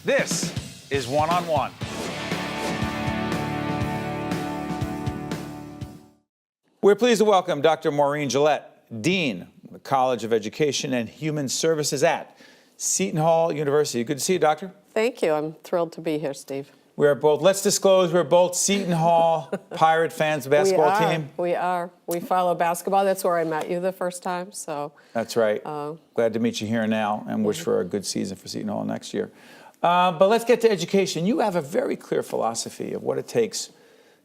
This is One on One. We're pleased to welcome Dr. Maureen Gillette, Dean of the College of Education and Human Services at Seton Hall University. Good to see you, Doctor. Thank you. I'm thrilled to be here, Steve. We're both, let's disclose, we're both Seton Hall Pirate fans, basketball team. We are. We follow basketball. That's where I met you the first time. So that's right. Glad to meet you here now and wish for a good season for Seton Hall next year. But let's get to education. You have a very clear philosophy of what it takes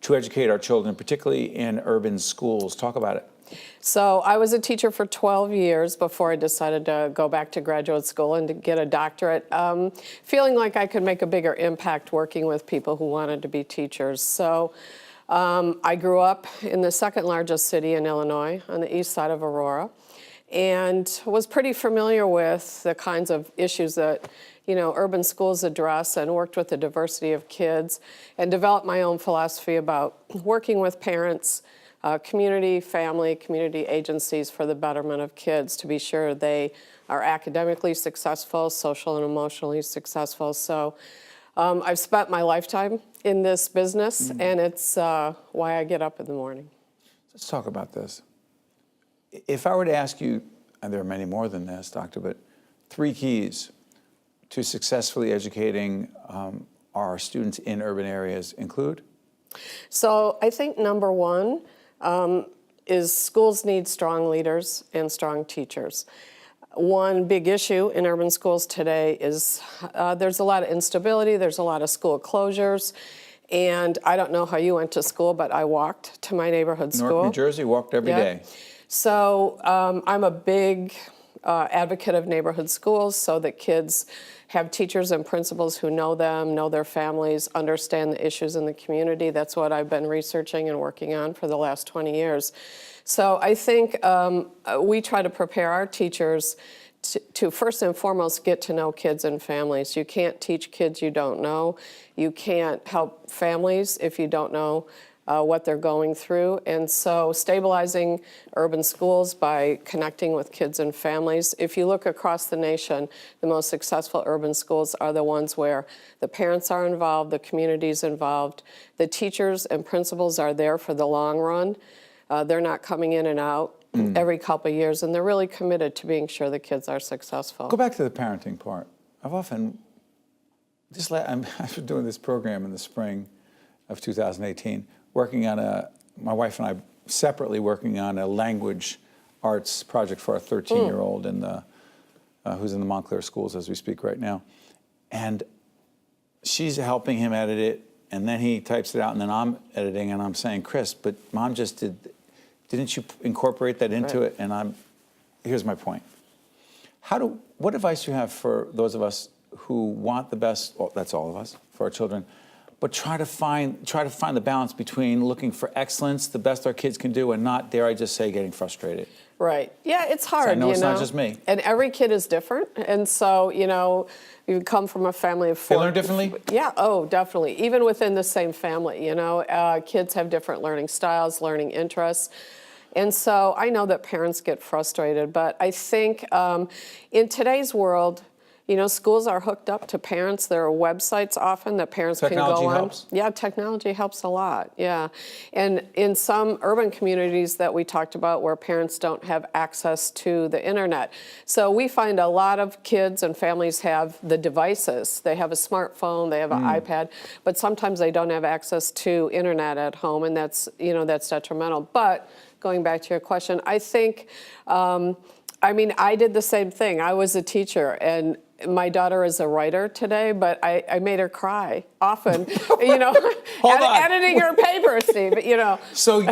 to educate our children, particularly in urban schools. Talk about it. So I was a teacher for 12 years before I decided to go back to graduate school and to get a doctorate, feeling like I could make a bigger impact working with people who wanted to be teachers. So I grew up in the second largest city in Illinois on the east side of Aurora and was pretty familiar with the kinds of issues that urban schools address, and worked with a diversity of kids and developed my own philosophy about working with parents, community, family, community agencies for the betterment of kids to be sure they are academically successful, social and emotionally successful. So I've spent my lifetime in this business, and it's why I get up in the morning. Let's talk about this. If I were to ask you, and there are many more than this, Doctor, but 3 keys to successfully educating our students in urban areas include? So I think number one is schools need strong leaders and strong teachers. One big issue in urban schools today is there's a lot of instability, there's a lot of school closures, and I don't know how you went to school, but I walked to my neighborhood school. Newark, New Jersey, walked every day. So I'm a big advocate of neighborhood schools so that kids have teachers and principals who know them, know their families, understand the issues in the community. That's what I've been researching and working on for the last 20 years. So I think we try to prepare our teachers to first and foremost get to know kids and families. You can't teach kids you don't know. You can't help families if you don't know what they're going through. And so stabilizing urban schools by connecting with kids and families. If you look across the nation, the most successful urban schools are the ones where the parents are involved, the community's involved, the teachers and principals are there for the long run. They're not coming in and out every couple of years, and they're really committed to being sure the kids are successful. Go back to the parenting part. I've often, after doing this program in the spring of 2018, working on my wife and I separately working on a language arts project for our 13-year-old who's in the Montclair schools as we speak right now. And she's helping him edit it, and then he types it out, and then I'm editing, and I'm saying, Chris, but Mom just didn't you incorporate that into it? And here's my point. What advice do you have for those of us who want the best, well, that's all of us, for our children, but try to find the balance between looking for excellence, the best our kids can do, and not, dare I just say, getting frustrated. Right. Yeah, it's hard. So I know it's not just me. And every kid is different, and so you come from a family of 4. They learn differently? Yeah. Oh, definitely. Even within the same family, kids have different learning styles, learning interests. And so I know that parents get frustrated, but I think in today's world, schools are hooked up to parents. There are websites often that parents can go on. Technology helps? Yeah, technology helps a lot, yeah. And in some urban communities that we talked about where parents don't have access to the internet. So we find a lot of kids and families have the devices. They have a smartphone, they have an iPad, but sometimes they don't have access to internet at home, and that's detrimental. But going back to your question, I think, I did the same thing. I was a teacher, and my daughter is a writer today, but I made her cry often, editing her paper, Steve, So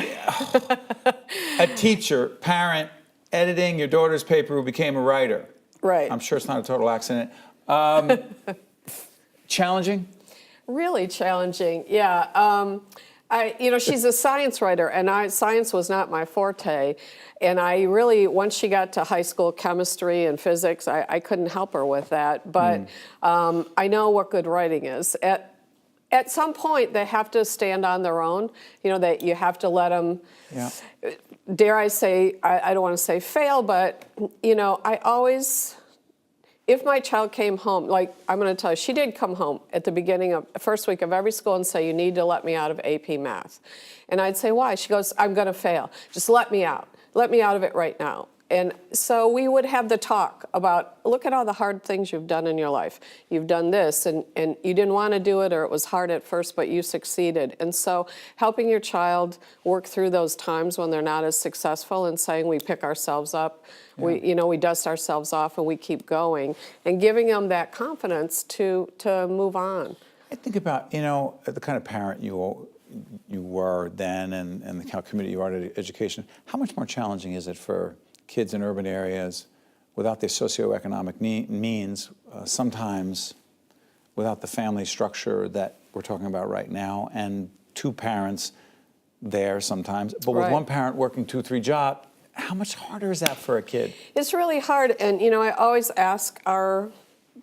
a teacher, parent, editing your daughter's paper who became a writer. Right. I'm sure it's not a total accident. Challenging? Really challenging, yeah. She's a science writer, and science was not my forte. And I really, once she got to high school chemistry and physics, I couldn't help her with that. But I know what good writing is. At some point, they have to stand on their own. That you have to let them, dare I say, I don't want to say fail, but, I always if my child came home, like I'm going to tell you, she did come home at the beginning of first week of every school and say, you need to let me out of AP Math. And I'd say, why? She goes, I'm going to fail. Just let me out. Let me out of it right now. And so we would have the talk about, look at all the hard things you've done in your life. You've done this, and you didn't want to do it, or it was hard at first, but you succeeded. And so helping your child work through those times when they're not as successful and saying we pick ourselves up, we dust ourselves off and we keep going, and giving them that confidence to move on. I think about, the kind of parent you were then and the kind of committed you are to education. How much more challenging is it for kids in urban areas without the socioeconomic means, sometimes without the family structure that we're talking about right now, and two parents there sometimes, but with one parent working 2-3 jobs, how much harder is that for a kid? It's really hard, and I always ask our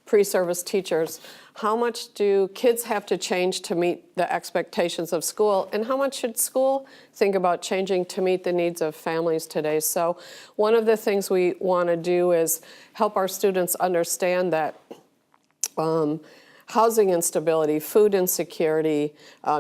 pre-service teachers, how much do kids have to change to meet the expectations of school, and how much should school think about changing to meet the needs of families today? So one of the things we want to do is help our students understand that housing instability, food insecurity,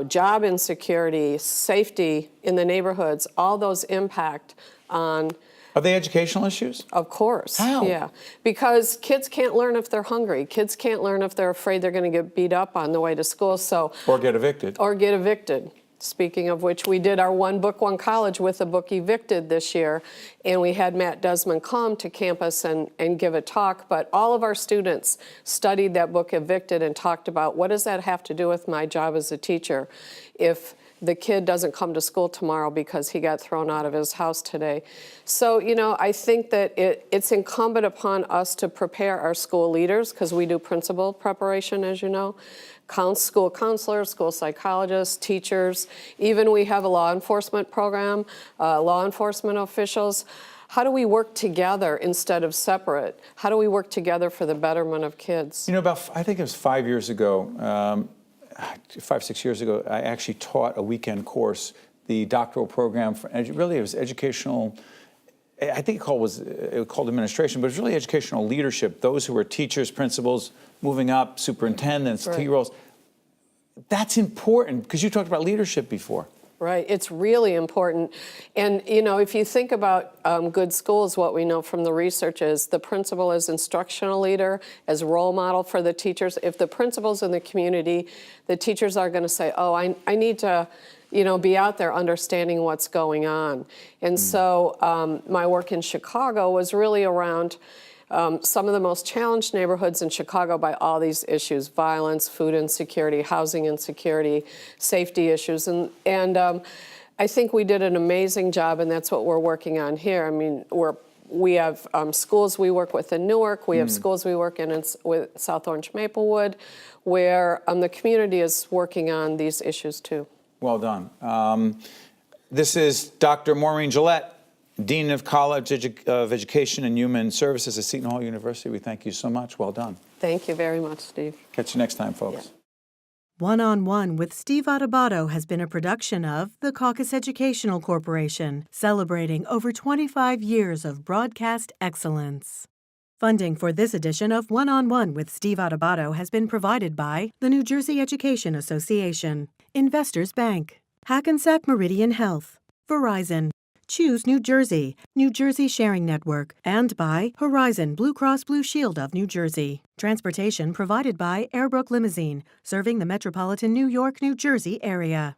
job insecurity, safety in the neighborhoods, all those impact on. Are they educational issues? Of course. How? Yeah. Because kids can't learn if they're hungry. Kids can't learn if they're afraid they're going to get beat up on the way to school. Or get evicted. Or get evicted. Speaking of which, we did our One Book, One College with the book Evicted this year, and we had Matt Desmond come to campus and give a talk, but all of our students studied that book Evicted and talked about, what does that have to do with my job as a teacher if the kid doesn't come to school tomorrow because he got thrown out of his house today. So, I think that it's incumbent upon us to prepare our school leaders, because we do principal preparation, as you know, school counselors, school psychologists, teachers. Even we have a law enforcement program, law enforcement officials. How do we work together instead of separate? How do we work together for the betterment of kids? I think it was 5 years ago, 5-6 years ago, I actually taught a weekend course, the doctoral program for, really it was educational, I think it was called administration, but it was really educational leadership. Those who were teachers, principals, moving up, superintendents, key roles. That's important, because you talked about leadership before. Right, it's really important. And if you think about good schools, what we know from the research is the principal is instructional leader, as role model for the teachers. If the principal's in the community, the teachers are going to say, oh, I need to be out there understanding what's going on. And so my work in Chicago was really around some of the most challenged neighborhoods in Chicago by all these issues: violence, food insecurity, housing insecurity, safety issues. And I think we did an amazing job, and that's what we're working on here. I mean, we have schools we work with in Newark. We have schools we work in with South Orange Maplewood, where the community is working on these issues too. Well done. This is Dr. Maureen Gillette, Dean of College of Education and Human Services at Seton Hall University. We thank you so much. Well done. Thank you very much, Steve. Catch you next time, folks. Yeah. One-on-One with Steve Adubato has been a production of the Caucus Educational Corporation, celebrating over 25 years of broadcast excellence. Funding for this edition of One-on-One with Steve Adubato has been provided by the New Jersey Education Association, Investors Bank, Hackensack Meridian Health, Verizon, Choose New Jersey, New Jersey Sharing Network, and by Horizon Blue Cross Blue Shield of New Jersey. Transportation provided by Airbrook Limousine, serving the metropolitan New York, New Jersey area.